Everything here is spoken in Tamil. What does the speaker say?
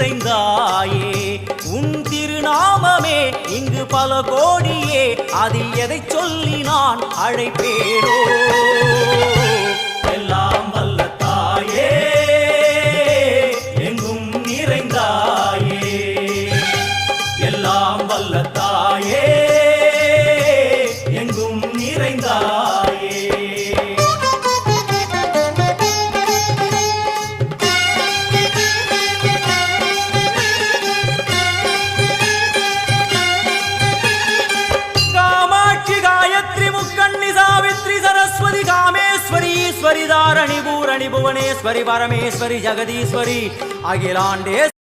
நிறைந்தாயே. உன் திருநாமமே இங்கு பல கோடியே, அதில் எதை சொல்லி நான் அழைப்பேனோ. எல்லாம் வல்ல தாயே எங்கும் நிறைந்தாயே, எல்லாம் வல்ல தாயே எங்கும் நிறைந்தாயே. कामेश्वरी, ईश्वरी, धारणी, भूरणी, भुवनेश्वरी, परमेश्वरी, जगदीश्वरी, अखिलांडे